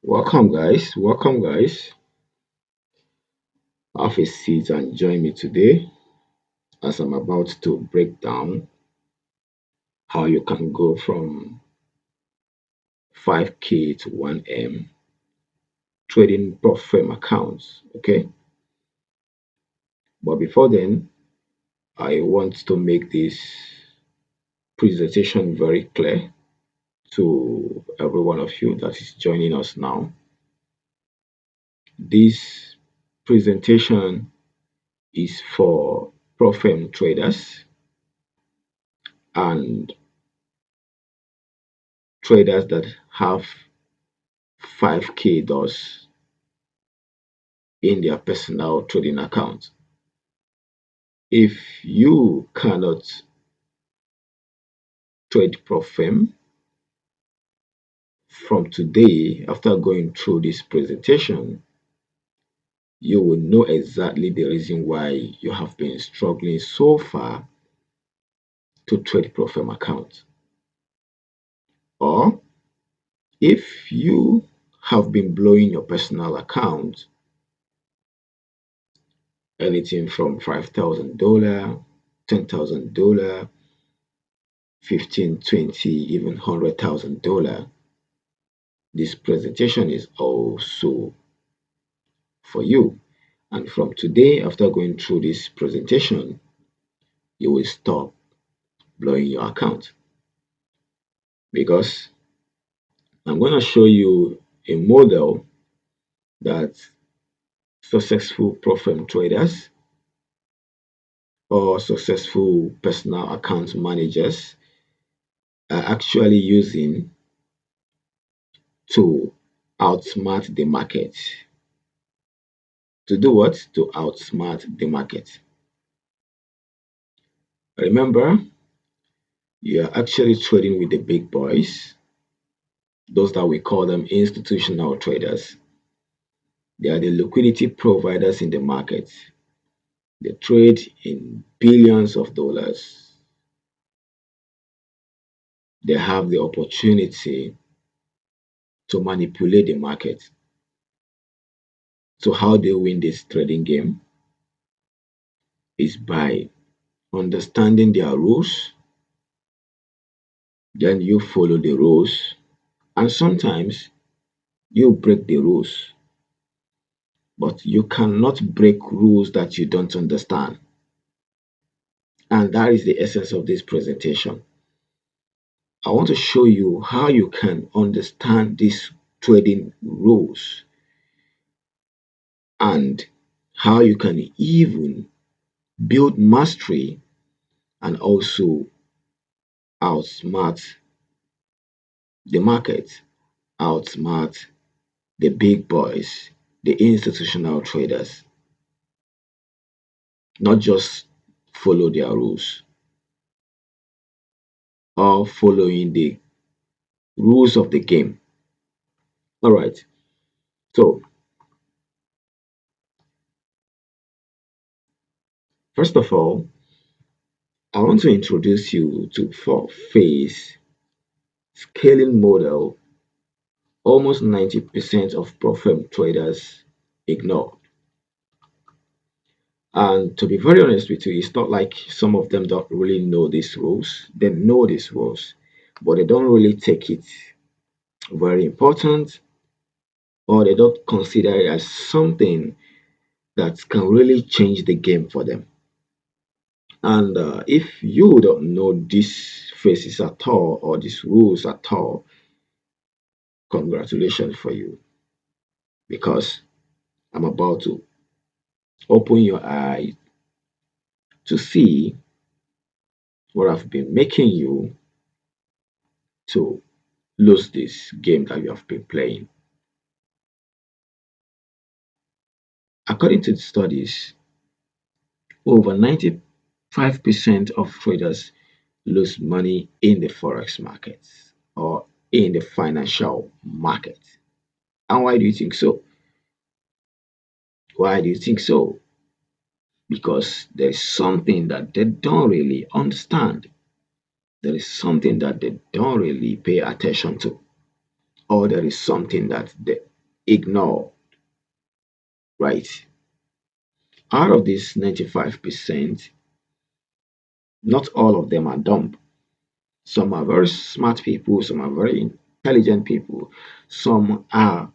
Welcome, guys. Welcome, guys. Have a seat and join me today as I'm about to break down how you can go from 5K to 1M trading prop firm accounts. Okay, but before then, I want to make this presentation very clear to every one of you that is joining us now. This presentation is for prop firm traders and traders that have 5K dollars in their personal trading account. If you cannot trade Profem from today, after going through this presentation, you will know exactly the reason why you have been struggling so far to trade Profem account. Or if you have been blowing your personal account anything from $5,000, $10,000, 15, 20, even $100,000. This presentation is also for you. And from today, after going through this presentation, you will stop blowing your account because I'm going to show you a model that successful profit traders or successful personal account managers are actually using to outsmart the market. To do what? To outsmart the market. Remember, you are actually trading with the big boys, those that we call them institutional traders. They are the liquidity providers in the market. They trade in billions of dollars. They have the opportunity to manipulate the market. So, how they win this trading game is by understanding their rules, then you follow the rules, and sometimes you break the rules. But you cannot break rules that you don't understand. And that is the essence of this presentation. I want to show you how you can understand these trading rules and how you can even build mastery and also outsmart the market, outsmart the big boys, the institutional traders, not just follow their rules or following the rules of the game. All right. So, first of all, I want to introduce you to four-phase scaling model almost 90% of profit traders ignore. And to be very honest with you, it's not like some of them don't really know these rules. They know these rules, but they don't really take it very important or they don't consider it as something that can really change the game for them. And if you don't know these phases at all or these rules at all, congratulations for you because I'm about to open your eyes to see what I've been making you to lose this game that you have been playing. According to the studies, over 95% of traders lose money in the forex markets or in the financial market. And why do you think so? Why do you think so? Because there is something that they don't really understand. There is something that they don't really pay attention to, or there is something that ignore, right? Out of this 95%, not all of them are dumb. Some are very smart people, some are very intelligent people, some are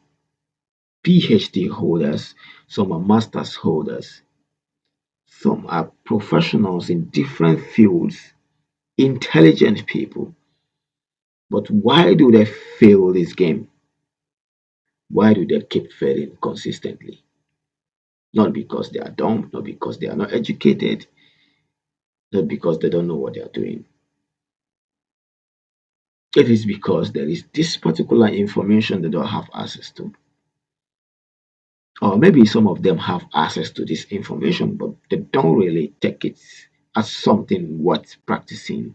PhD holders, some are master's holders, some are professionals in different fields, intelligent people. But why do they fail this game? Why do they keep failing consistently? Not because they are dumb, not because they are not educated, not because they don't know what they are doing. It is because there is this particular information they don't have access to. Or maybe some of them have access to this information, but they don't really take it as something worth practicing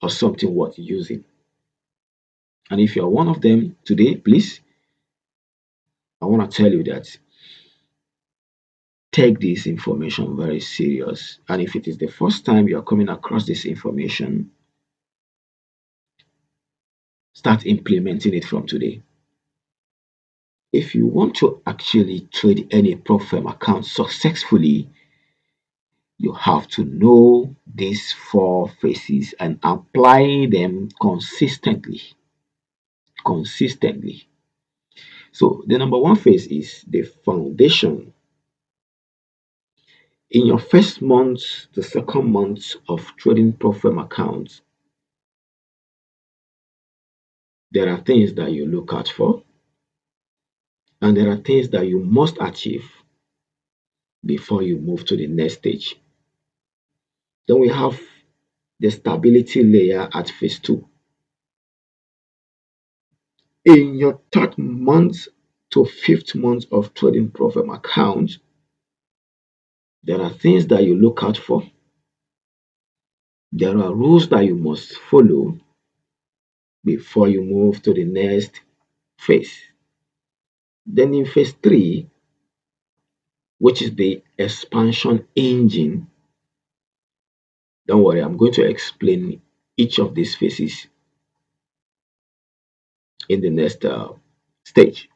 or something worth using. And if you're one of them today, please, I want to tell you that take this information very serious. And if it is the first time you're coming across this information, start implementing it from today. If you want to actually trade any prop firm account successfully, you have to know these four phases and apply them consistently. Consistently. So the number one phase is the foundation. In your first month, the second month of trading prop firm accounts, there are things that you look out for, and there are things that you must achieve before you move to the next stage. Then we have the stability layer at phase two. In your third month to fifth month of trading profit account, there are things that you look out for. There are rules that you must follow before you move to the next phase. Then in phase three, which is the expansion engine, don't worry, I'm going to explain each of these phases in the next stage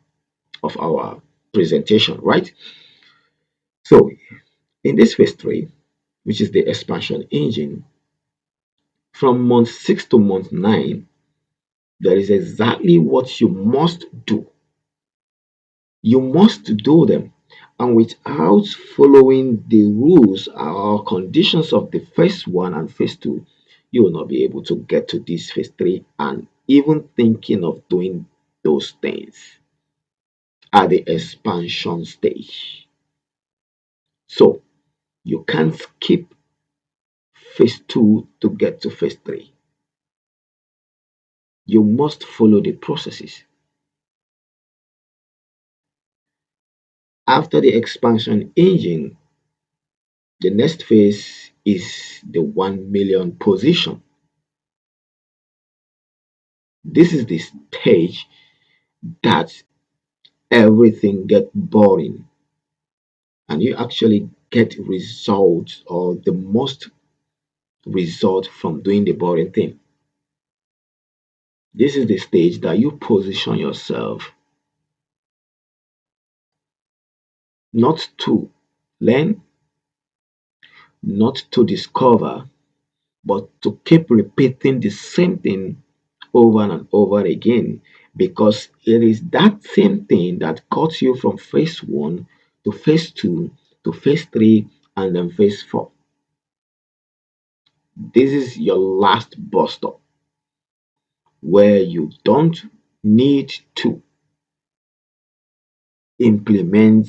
of our presentation, right? So in this phase three, which is the expansion engine, from month 6 to month 9, there is exactly what you must do. You must do them. And without following the rules or conditions of the phase 1 and phase 2, you will not be able to get to this phase 3 and even thinking of doing those things at the expansion stage. So you can't skip phase 2 to get to phase 3. You must follow the processes. After the expansion engine, the next phase is the 1 million position. This is the stage that everything gets boring and you actually get results or the most result from doing the boring thing. This is the stage that you position yourself not to learn, not to discover, but to keep repeating the same thing over and over again because it is that same thing that got you from phase 1 to phase 2 to phase 3 and then phase 4. This is your last bus stop where you don't need to implement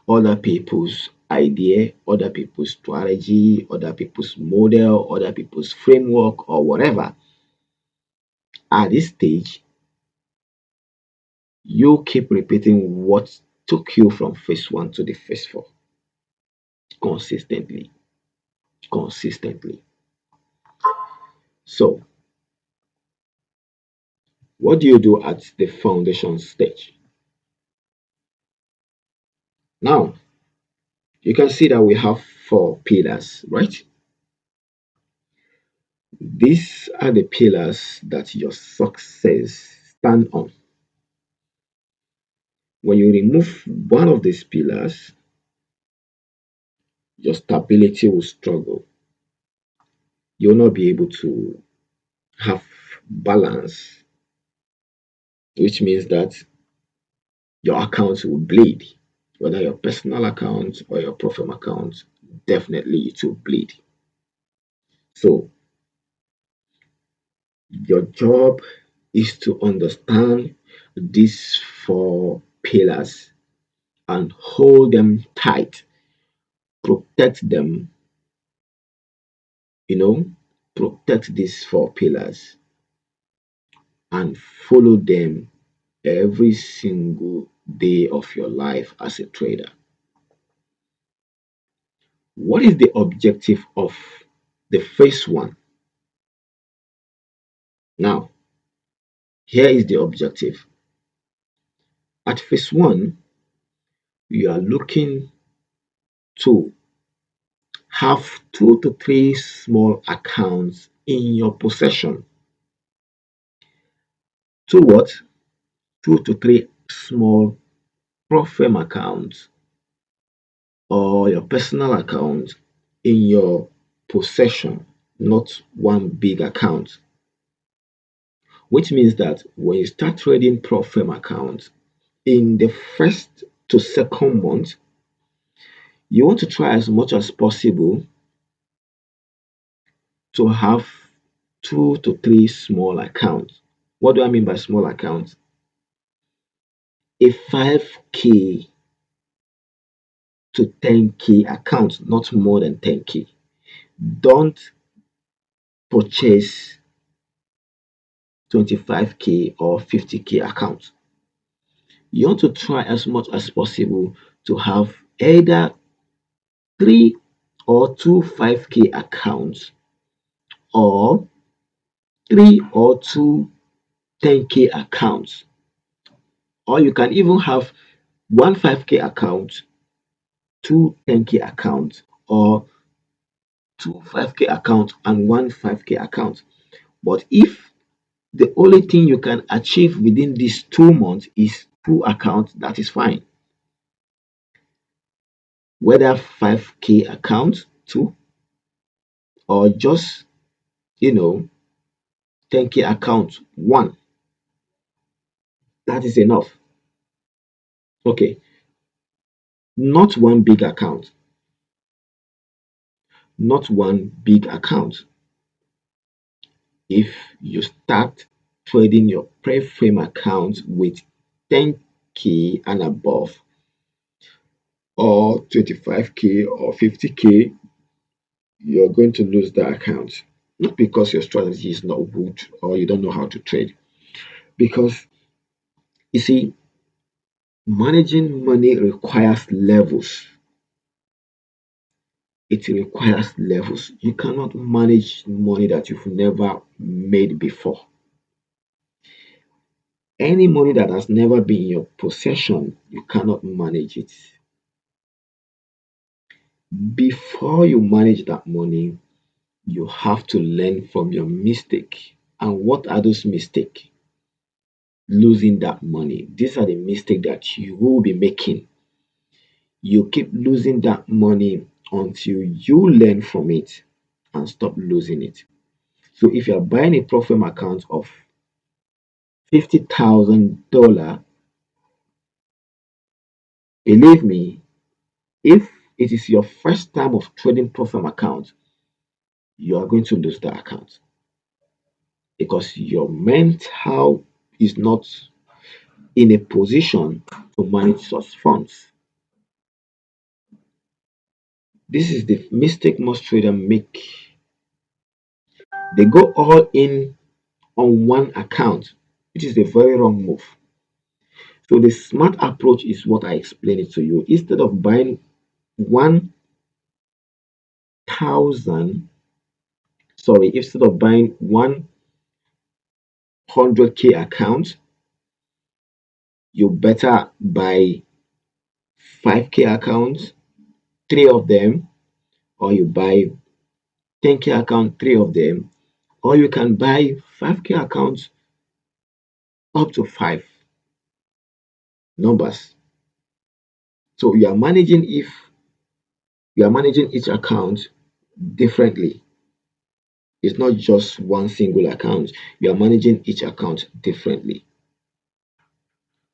other people's idea, other people's strategy, other people's model, other people's framework, or whatever. At this stage, you keep repeating what took you from phase 1 to the phase 4 consistently. Consistently. So, what do you do at the foundation stage? Now, you can see that we have four pillars, right? These are the pillars that your success stand on. When you remove one of these pillars, your stability will struggle. You'll not be able to have balance, which means that your account will bleed. Whether your personal account or your profile account, definitely it will bleed. So your job is to understand these four pillars and hold them tight, protect them, you know, protect these four pillars and follow them every single day of your life as a trader. What is the objective of the phase one? Now, here is the objective. At phase one, you are looking to have 2 to 3 small accounts in your possession. To what? 2 to 3 small profile accounts or your personal account in your possession, not one big account. Which means that when you start trading profile accounts in the first to second month, you want to try as much as possible to have 2 to 3 small accounts. What do I mean by small accounts? A 5K to 10K account, not more than 10K. Don't purchase 25K or 50K accounts. You want to try as much as possible to have either three or two 5K accounts or three or two 10K accounts. Or you can even have one 5K account, two 10K accounts, or two 5K accounts and one 5K account. But if the only thing you can achieve within these 2 months is two accounts, that is fine. Whether 5K account, two, or just, you know, 10K account, one, that is enough. Okay, not one big account, not one big account. If you start trading your pre-frame account with 10K and above, or 25K or 50K, you're going to lose that account. Not because your strategy is not good or you don't know how to trade. Because you see, managing money requires levels. It requires levels. You cannot manage money that you've never made before. Any money that has never been in your possession, you cannot manage it. Before you manage that money, you have to learn from your mistake. And what are those mistakes? Losing that money. These are the mistakes that you will be making. You keep losing that money until you learn from it and stop losing it. So if you are buying a profit account of $50,000, believe me, if it is your first time of trading profit account, you are going to lose that account because your mental is not in a position to manage such funds. This is the mistake most traders make. They go all in on one account, which is a very wrong move. So the smart approach is what I explained it to you. Instead of buying 1,000, sorry, instead of buying 100K account, you better buy 5K accounts, three of them, or you buy 10K account, three of them, or you can buy 5K accounts up to five. numbers. So you are managing each account differently. It's not just one single account. You are managing each account differently.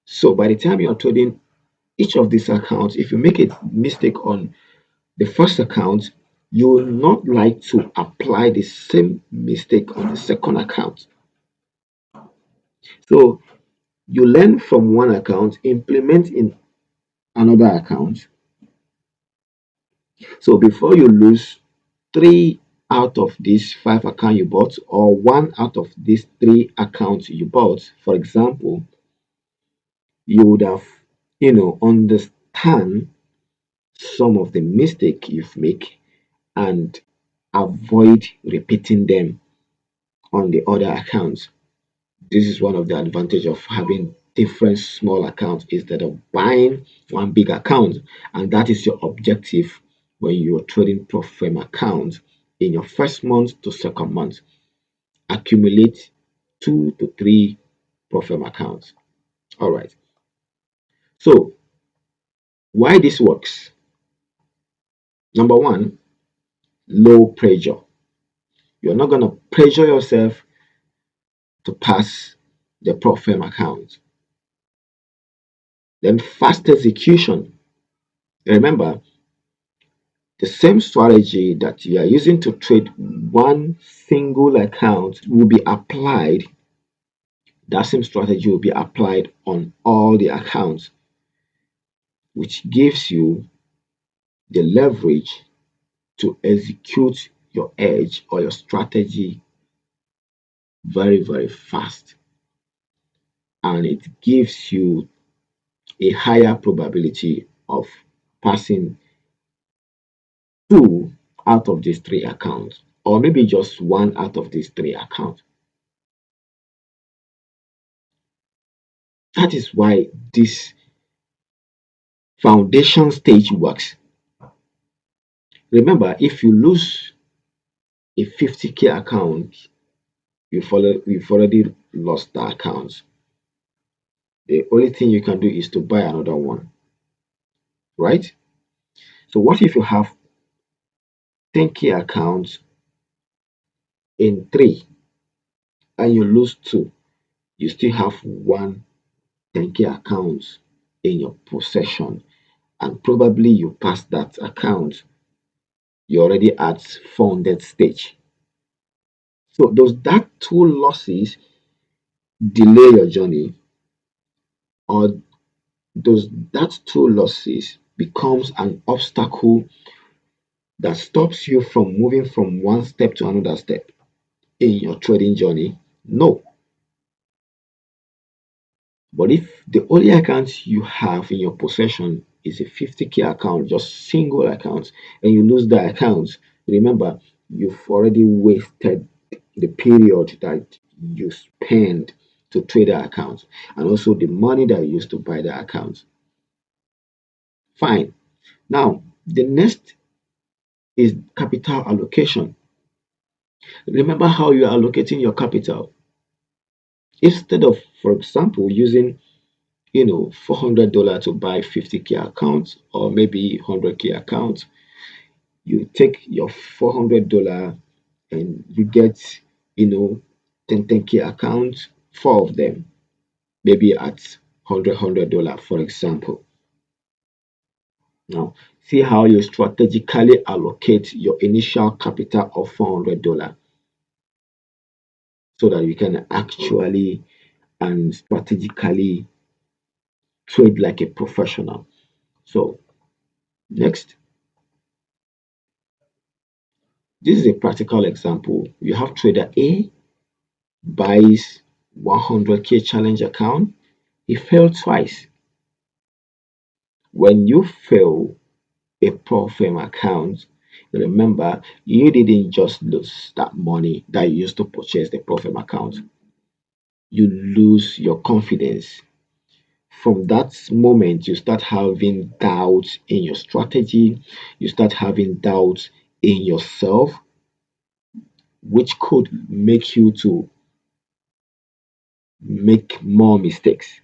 So by the time you are trading each of these accounts, if you make a mistake on the first account, you will not like to apply the same mistake on the second account. So you learn from one account, implement in another account. So before you lose three out of these five accounts you bought, or one out of these three accounts you bought, for example, you would have, understand some of the mistake you've make and avoid repeating them on the other accounts. This is one of the advantage of having different small accounts instead of buying one big account, and that is your objective when you're trading pro forma account in your first month to second month. Accumulate 2 to 3 pro forma accounts. All right. So why this works? Number one, low pressure. You're not gonna pressure yourself to pass the pro forma account. Then fast execution. Remember, the same strategy that you are using to trade one single account will be applied, that same strategy will be applied on all the accounts, which gives you the leverage to execute your edge or your strategy very, very fast. And it gives you a higher probability of passing two out of these three accounts, or maybe just one out of these three accounts. That is why this foundation stage works. Remember, if you lose a 50K account, you've already lost the account. The only thing you can do is to buy another one, right? So what if you have 10K accounts in three and you lose two? You still have one 10K account in your possession, and probably you pass that account, you're already at 400 stage. So does that two losses delay your journey, or does that two losses becomes an obstacle that stops you from moving from one step to another step in your trading journey? No. But if the only account you have in your possession is a 50K account, just single account, and you lose that account, remember, you've already wasted the period that you spend to trade that account, and also the money that you used to buy the account. Fine. Now, the next is capital allocation. Remember how you are allocating your capital. Instead of, for example, using $400 to buy 50K accounts or maybe 100K accounts, you take your $400 and you get 10K accounts, four of them, maybe at $100 for example. Now see how you strategically allocate your initial capital of $400 so that you can actually and strategically trade like a professional. So next, this is a practical example. You have trader A buys 100K challenge account. He failed twice. When you fail a pro firm account, remember you didn't just lose that money that you used to purchase the pro firm account. You lose your confidence. From that moment, you start having doubts in your strategy, you start having doubts in yourself, which could make you to make more mistakes,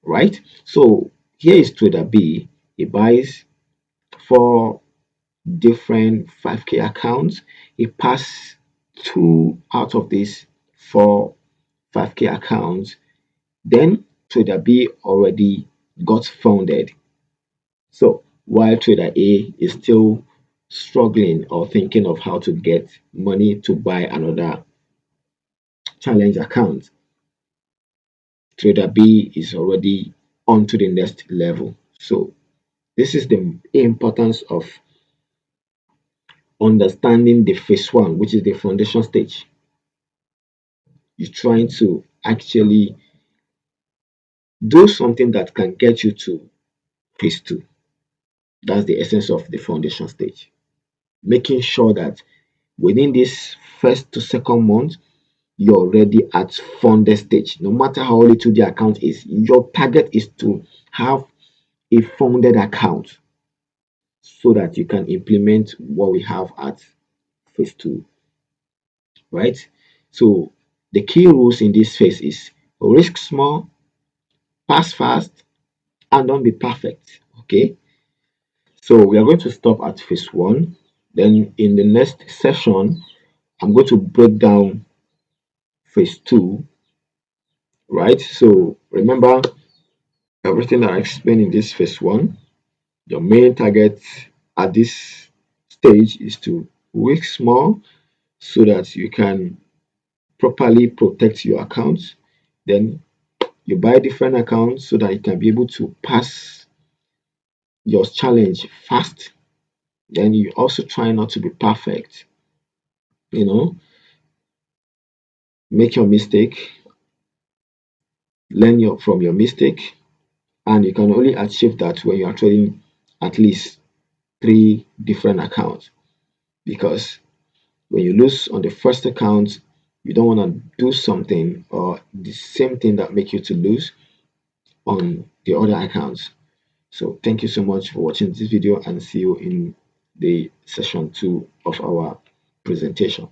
right? So Here is trader B. He buys four different 5K accounts. He passed two out of these four 5K accounts. Then trader B already got funded. So while trader A is still struggling or thinking of how to get money to buy another challenge account, trader B is already on to the next level. So this is the importance of understanding the phase one, which is the foundation stage. You're trying to actually do something that can get you to phase two. That's the essence of the foundation stage. Making sure that within this first to second month, you're already at funded stage. No matter how little the account is, your target is to have a funded account so that you can implement what we have at phase two, right? So the key rules in this phase is risk small, pass fast, and don't be perfect. Okay, so we are going to stop at phase one. Then in the next session, I'm going to break down phase two, right? So remember everything that I explained in this phase one. Your main target at this stage is to risk small so that you can properly protect your accounts. Then you buy different accounts so that you can be able to pass your challenge fast. Then you also try not to be perfect, you know, make your mistake, learn from your mistake, and you can only achieve that when you are trading at least three different accounts. Because when you lose on the first account, you don't want to do something or the same thing that make you to lose on the other accounts. So thank you so much for watching this video and see you in the session 2 of our presentation.